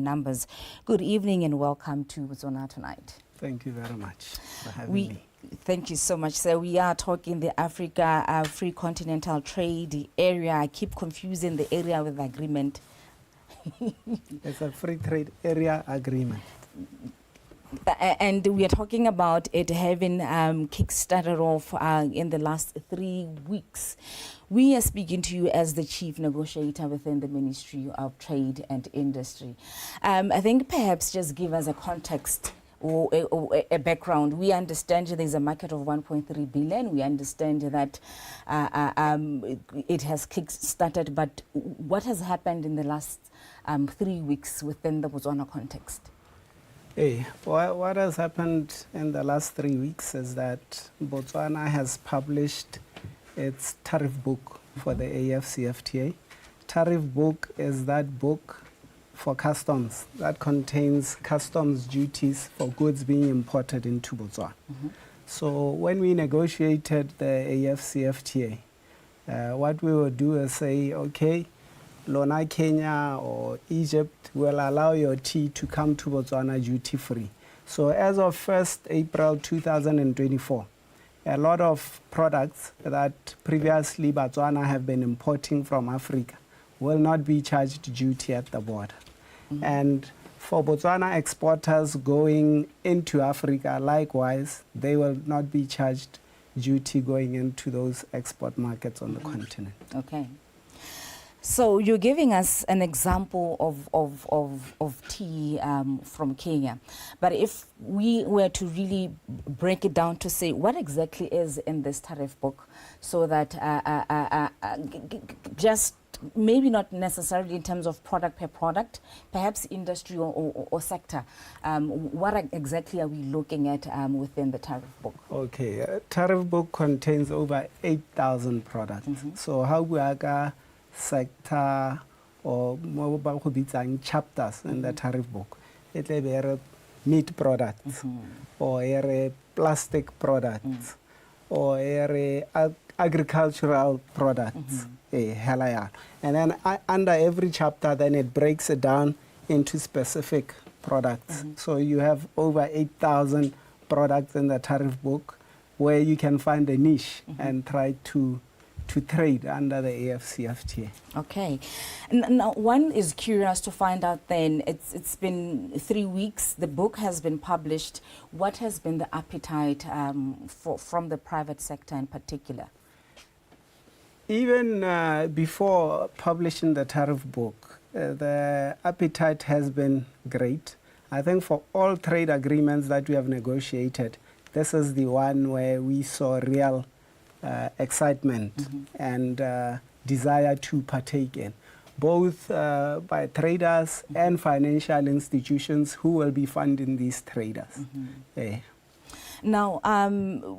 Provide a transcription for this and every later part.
numbers. Good evening and welcome to Botswana Tonight. Thank you very much for having me. Thank you so much, sir. We are talking the Africa Free Continental Trade Area. I keep confusing the area with the agreement. It's a free trade area agreement. And we are talking about it having kick-started off in the last 3 weeks. We are speaking to you as the chief negotiator within the Ministry of Trade and Industry. I think perhaps just give us a context or a background. We understand there's a market of 1.3 billion. We understand that it has kick-started, but what has happened in the last 3 weeks within the Botswana context? Hey, what has happened in the last 3 weeks is that Botswana has published its tariff book for the AFCFTA. Tariff book is that book for customs that contains customs duties for goods being imported into Botswana. So when we negotiated the AFCFTA, what we would do is say, okay, Lona, Kenya or Egypt will allow your tea to come to Botswana duty-free. So as of 1st April 2024, a lot of products that previously Botswana have been importing from Africa will not be charged duty at the border. And for Botswana exporters going into Africa, likewise, they will not be charged duty going into those export markets on the continent. Okay. So you're giving us an example of tea from Kenya. But if we were to really break it down to say what exactly is in this tariff book, so that just maybe not necessarily in terms of product per product, perhaps industry or sector, what exactly are we looking at within the tariff book? Okay, tariff book contains over 8,000 products. So how we are sector or chapters in the tariff book. It may be meat products or plastic products or agricultural products. And then under every chapter, then it breaks it down into specific products. So you have over 8,000 products in the tariff book where you can find a niche and try to trade under the AFCFTA. Okay. Now, one is curious to find out then, it's been 3 weeks, the book has been published. What has been the appetite from the private sector in particular? Even before publishing the tariff book, the appetite has been great. I think for all trade agreements that we have negotiated, this is the one where we saw real excitement and desire to partake in, both by traders and financial institutions who will be funding these traders. Now,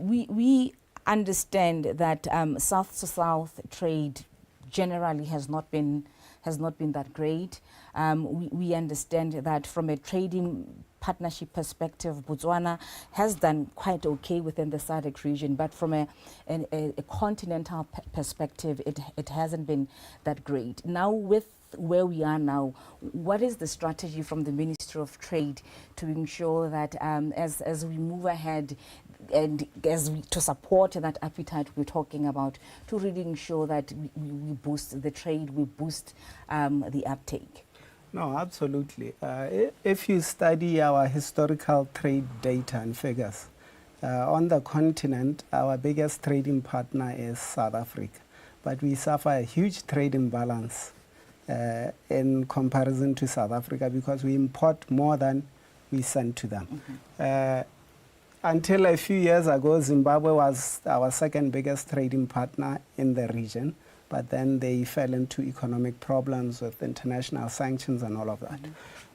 we understand that south-to-south trade generally has not been that great. We understand that from a trading partnership perspective, Botswana has done quite okay within the SADC region, but from a continental perspective, it hasn't been that great. Now, with where we are now, what is the strategy from the Ministry of Trade to ensure that as we move ahead and to support that appetite we're talking about, to really ensure that we boost the trade, we boost the uptake? No, absolutely. If you study our historical trade data and figures, on the continent, our biggest trading partner is South Africa. But we suffer a huge trade imbalance in comparison to South Africa because we import more than we send to them. Until a few years ago, Zimbabwe was our second biggest trading partner in the region. But then they fell into economic problems with international sanctions and all of that.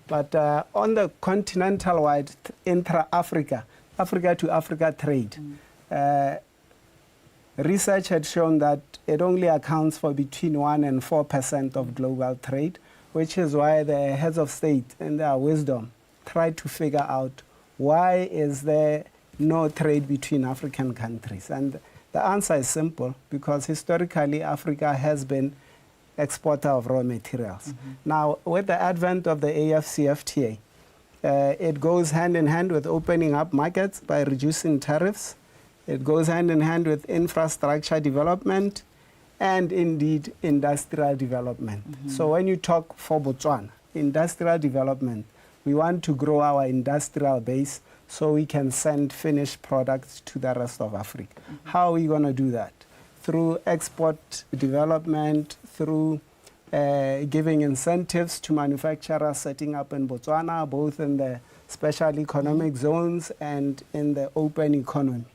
But on the continental-wide intra-Africa, Africa-to-Africa trade, research had shown that it only accounts for between 1% and 4% of global trade, which is why the heads of state, in their wisdom, tried to figure out why is there no trade between African countries. And the answer is simple, because historically Africa has been exporter of raw materials. Now, with the advent of the AFCFTA, it goes hand in hand with opening up markets by reducing tariffs. It goes hand in hand with infrastructure development and indeed industrial development. So when you talk for Botswana, industrial development, we want to grow our industrial base so we can send finished products to the rest of Africa. How are we going to do that? Through export development, through giving incentives to manufacturers setting up in Botswana, both in the special economic zones and in the open economy.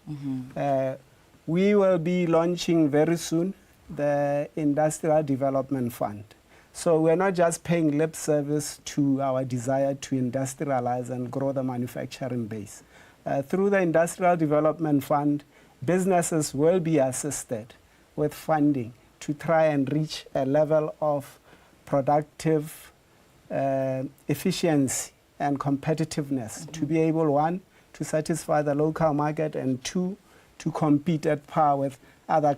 We will be launching very soon the Industrial Development Fund. So we're not just paying lip service to our desire to industrialize and grow the manufacturing base. Through the Industrial Development Fund, businesses will be assisted with funding to try and reach a level of productive efficiency and competitiveness to be able, one, to satisfy the local market, and two, to compete at par with other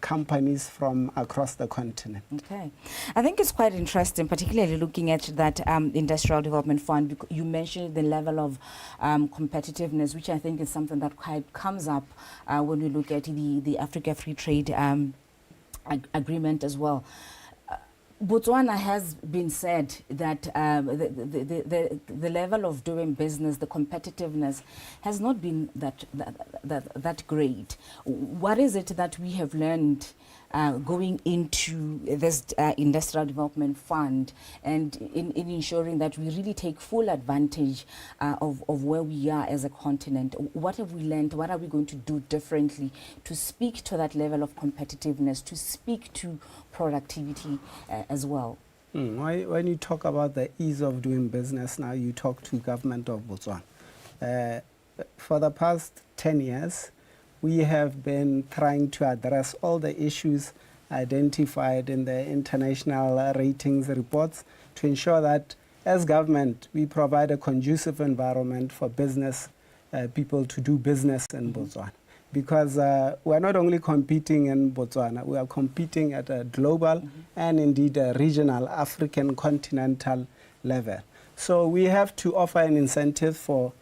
companies from across the continent. Okay. I think it's quite interesting, particularly looking at that Industrial Development Fund. You mentioned the level of competitiveness, which I think is something that quite comes up when we look at the Africa Free Trade Agreement as well. Botswana has been said that the level of doing business, the competitiveness, has not been that great. What is it that we have learned going into this Industrial Development Fund and in ensuring that we really take full advantage of where we are as a continent? What have we learned? What are we going to do differently to speak to that level of competitiveness, to speak to productivity as well? When you talk about the ease of doing business, now you talk to government of Botswana. For the past 10 years, we have been trying to address all the issues identified in the international ratings reports to ensure that as government, we provide a conducive environment for business people to do business in Botswana. Because we're not only competing in Botswana, we are competing at a global and indeed a regional African continental level. So we have to offer an incentive for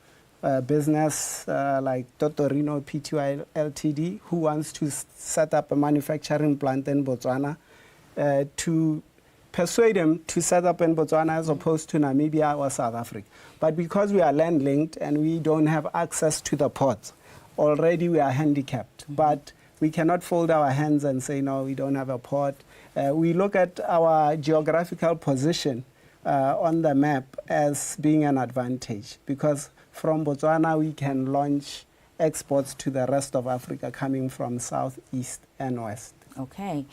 business like Totorino Pty Ltd, who wants to set up a manufacturing plant in Botswana, to persuade them to set up in Botswana as opposed to Namibia or South Africa. But because we are land linked and we don't have access to the ports, already we are handicapped. But we cannot fold our hands and say, no, we don't have a port. We look at our geographical position on the map as being an advantage, because from Botswana we can launch exports to the rest of Africa coming from south, east and west. Okay.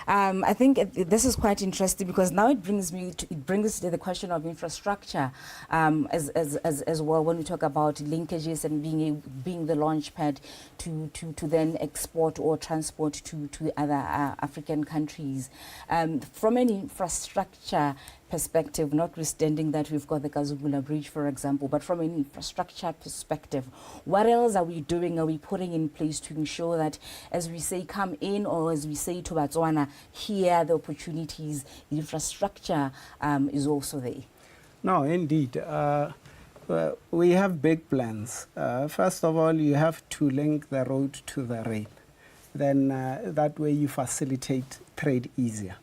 I think this is quite interesting, because now it brings to the question of infrastructure as well, when we talk about linkages and being the launch pad to then export or transport to other African countries. From an infrastructure perspective, notwithstanding that we've got the Kazungula Bridge, for example, but from an infrastructure perspective, what else are we doing, are we putting in place to ensure that, as we say, come in, or as we say to Botswana, here the opportunities, the infrastructure is also there? No, indeed. We have big plans. First of all, you have to link the road to the rail. Then that way you facilitate trade easier.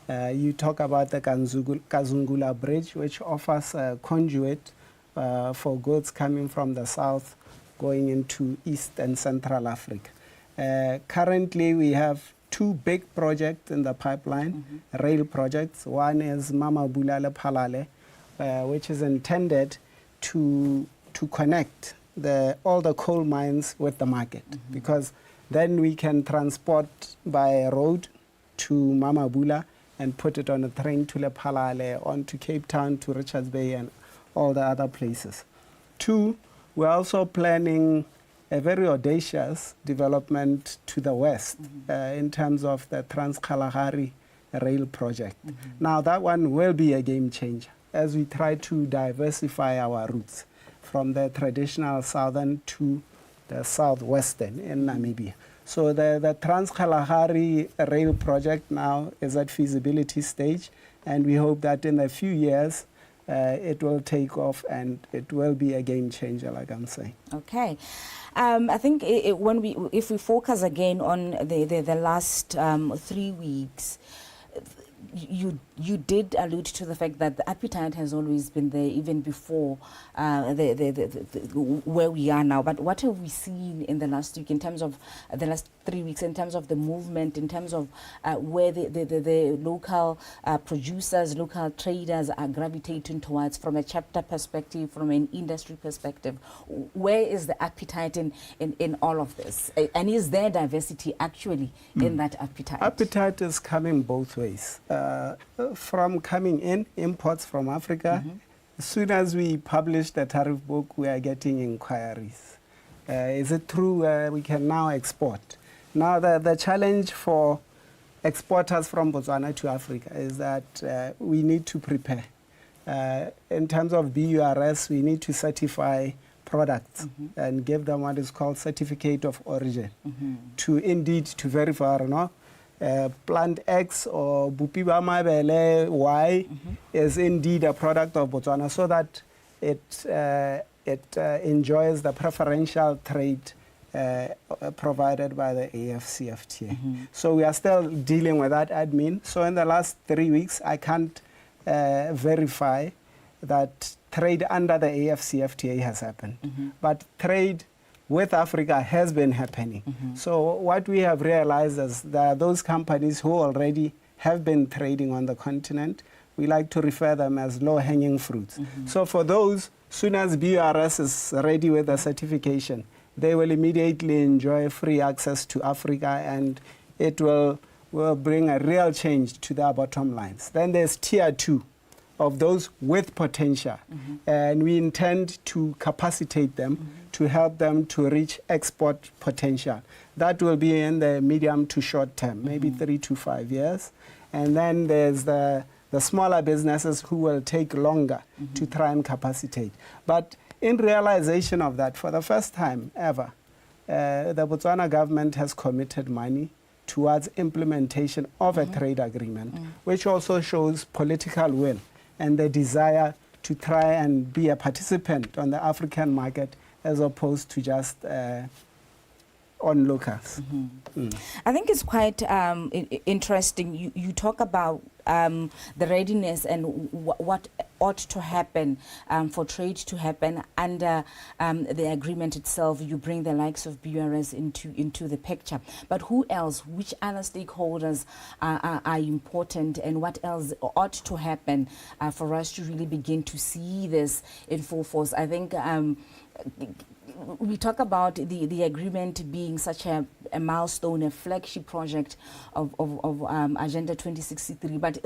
You talk about the Kazungula Bridge, which offers a conduit for goods coming from the south going into East and Central Africa. Currently, we have two big projects in the pipeline, rail projects. One is Mama Bulale Palale, which is intended to connect all the coal mines with the market, because then we can transport by road to Mama Bula and put it on a train to Lephalale, on to Cape Town, to Richards Bay, and all the other places. Two, we're also planning a very audacious development to the west in terms of the Trans-Kalahari rail project. Now, that one will be a game changer as we try to diversify our routes from the traditional southern to the southwestern in Namibia. So the Trans-Kalahari rail project now is at feasibility stage, and we hope that in a few years it will take off and it will be a game changer, like I'm saying. Okay. I think if we focus again on the last 3 weeks, you did allude to the fact that the appetite has always been there, even before where we are now. But what have we seen in the last week, in terms of the last 3 weeks, in terms of the movement, in terms of where the local producers, local traders are gravitating towards, from a chapter perspective, from an industry perspective? Where is the appetite in all of this? And is there diversity actually in that appetite? Appetite is coming both ways. From coming in, imports from Africa. As soon as we publish the tariff book, we are getting inquiries. Is it true we can now export? Now, the challenge for exporters from Botswana to Africa is that we need to prepare. In terms of BURS, we need to certify products and give them what is called certificate of origin to verify, plant X or Bupiba Mabele Y is indeed a product of Botswana, so that it enjoys the preferential trade provided by the AFCFTA. So we are still dealing with that admin. So in the last 3 weeks, I can't verify that trade under the AFCFTA has happened. But trade with Africa has been happening. So what we have realized is that those companies who already have been trading on the continent, we like to refer them as low-hanging fruits. So for those, soon as BURS is ready with the certification, they will immediately enjoy free access to Africa, and it will bring a real change to their bottom lines. Then there's tier 2 of those with potential, and we intend to capacitate them to help them to reach export potential. That will be in the medium to short term, maybe 3 to 5 years. And then there's the smaller businesses who will take longer to try and capacitate. But in realization of that, for the first time ever, the Botswana government has committed money towards implementation of a trade agreement, which also shows political will and the desire to try and be a participant on the African market, as opposed to just onlookers. I think it's quite interesting. You talk about the readiness and what ought to happen for trade to happen under the agreement itself. You bring the likes of BURS into the picture. But who else, which other stakeholders are important, and what else ought to happen for us to really begin to see this in full force? I think we talk about the agreement being such a milestone, a flagship project of Agenda 2063, but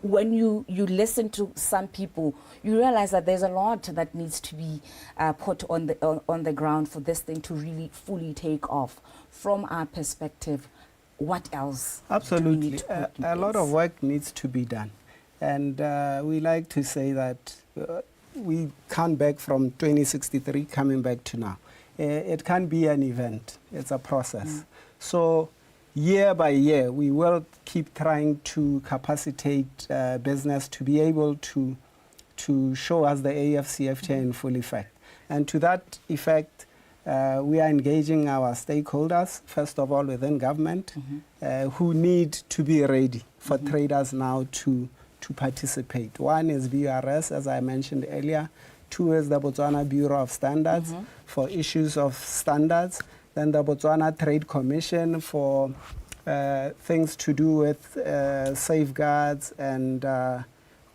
when you listen to some people, you realize that there's a lot that needs to be put on the ground for this thing to really fully take off. From our perspective, what else? Absolutely, a lot of work needs to be done, and we like to say that we count back from 2063 coming back to now. It can be an event. It's a process. So year by year, we will keep trying to capacitate business to be able to show us the AFCFTA in full effect. And to that effect, we are engaging our stakeholders, first of all within government, who need to be ready for traders now to participate. One is BURS, as I mentioned earlier. 2 is the Botswana Bureau of Standards for issues of standards. Then the Botswana Trade Commission for things to do with safeguards and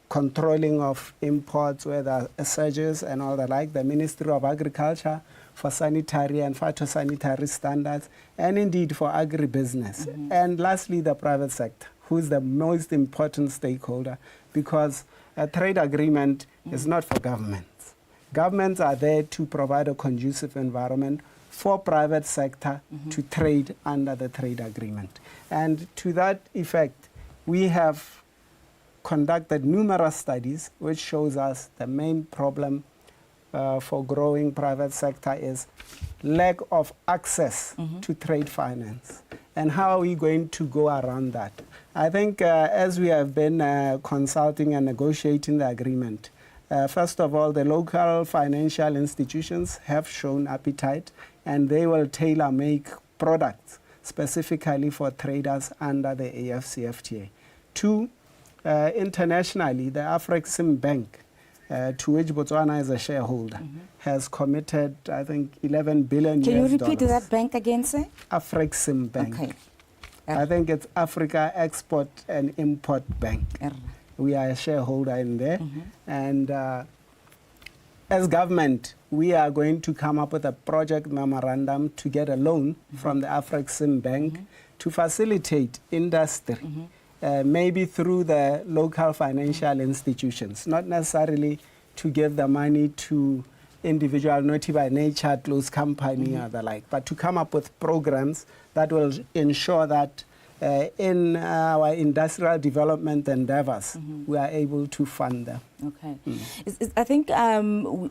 controlling of imports, whether surges and all the like. The Ministry of Agriculture for sanitary and phytosanitary standards, and indeed for agribusiness. And lastly, the private sector, who is the most important stakeholder, because a trade agreement is not for governments. Governments are there to provide a conducive environment for private sector to trade under the trade agreement. And to that effect, we have conducted numerous studies which shows us the main problem for growing private sector is lack of access to trade finance. And how are we going to go around that? I think as we have been consulting and negotiating the agreement, first of all, the local financial institutions have shown appetite, and they will tailor-make products specifically for traders under the AFCFTA. Two, internationally, the Afrexim Bank, to which Botswana is a shareholder, has committed, I think, 11 billion Can you US repeat dollars. that bank again, sir? Afrexim Bank. Okay. I think it's Africa Export and Import Bank. We are a shareholder in there. And as government, we are going to come up with a project memorandum to get a loan from the Afrexim Bank to facilitate industry, maybe through the local financial institutions, not necessarily to give the money to individual, naughty by nature, close company or the like, but to come up with programs that will ensure that in our industrial development endeavors, we are able to fund them. Okay. I think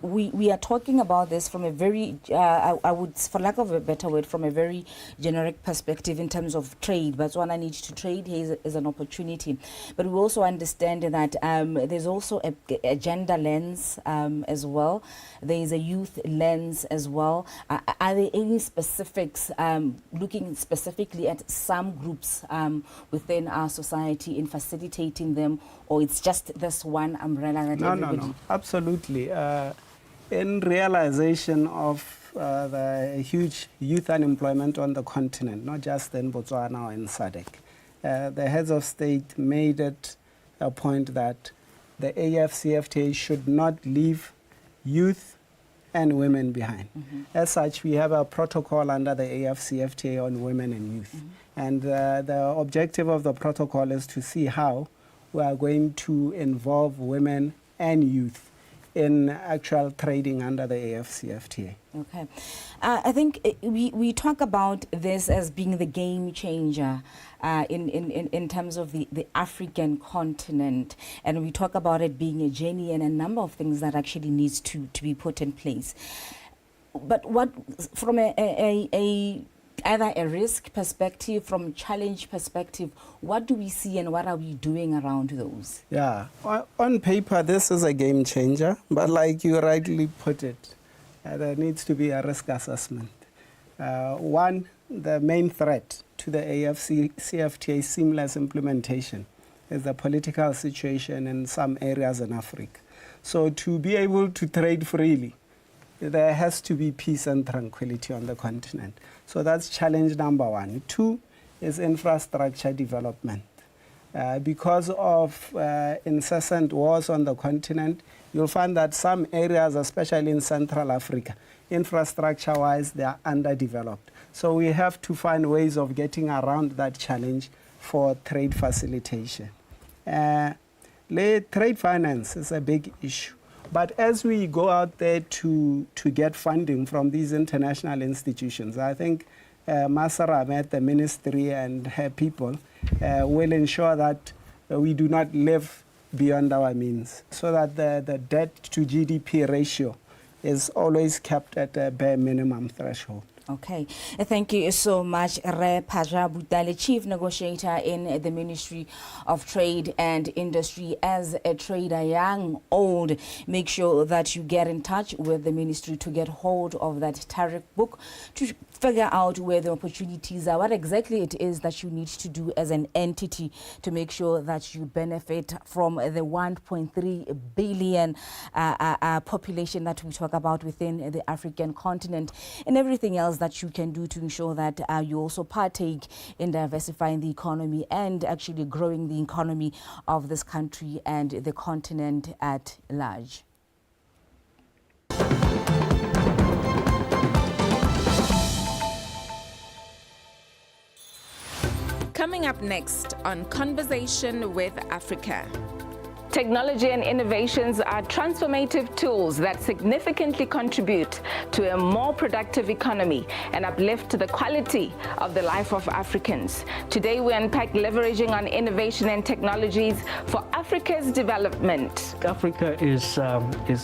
we are talking about this from a very, I would, for lack of a better word, from a very generic perspective in terms of trade. Botswana needs to trade here is an opportunity. But we also understand that there's also a gender lens as well. There is a youth lens as well. Are there any specifics looking specifically at some groups within our society in facilitating them, or it's just this one umbrella? No, absolutely. In realization of the huge youth unemployment on the continent, not just in Botswana or in SADC, the heads of state made it a point that the AFCFTA should not leave youth and women behind. As such, we have a protocol under the AFCFTA on women and youth. And the objective of the protocol is to see how we are going to involve women and youth in actual trading under the AFCFTA. Okay. I think we talk about this as being the game changer in terms of the African continent, and we talk about it being a journey and a number of things that actually needs to be put in place. But what, from either a risk perspective, from a challenge perspective, what do we see and what are we doing around those? Yeah, on paper, this is a game changer, but like you rightly put it, there needs to be a risk assessment. One, the main threat to the AFCFTA seamless implementation is the political situation in some areas in Africa. So to be able to trade freely, there has to be peace and tranquility on the continent. So that's challenge number one. Two is infrastructure development. Because of incessant wars on the continent, you'll find that some areas, especially in Central Africa, infrastructure-wise, they are underdeveloped. So we have to find ways of getting around that challenge for trade facilitation. Trade finance is a big issue. But as we go out there to get funding from these international institutions, I think Masara met the ministry and her people will ensure that we do not live beyond our means, so that the debt to GDP ratio is always kept at a bare minimum threshold. Okay, thank you so much, Phazha Butale, Chief Negotiator in the Ministry of Trade and Industry. As a trader, young, old, make sure that you get in touch with the ministry to get hold of that tariff book, to figure out where the opportunities are, what exactly it is that you need to do as an entity to make sure that you benefit from the 1.3 billion population that we talk about within the African continent, and everything else that you can do to ensure that you also partake in diversifying the economy and actually growing the economy of this country and the continent at large. Coming up next on Conversation with Africa. Technology and innovations are transformative tools that significantly contribute to a more productive economy and uplift the quality of the life of Africans. Today we unpack leveraging on innovation and technologies for Africa's development. Africa is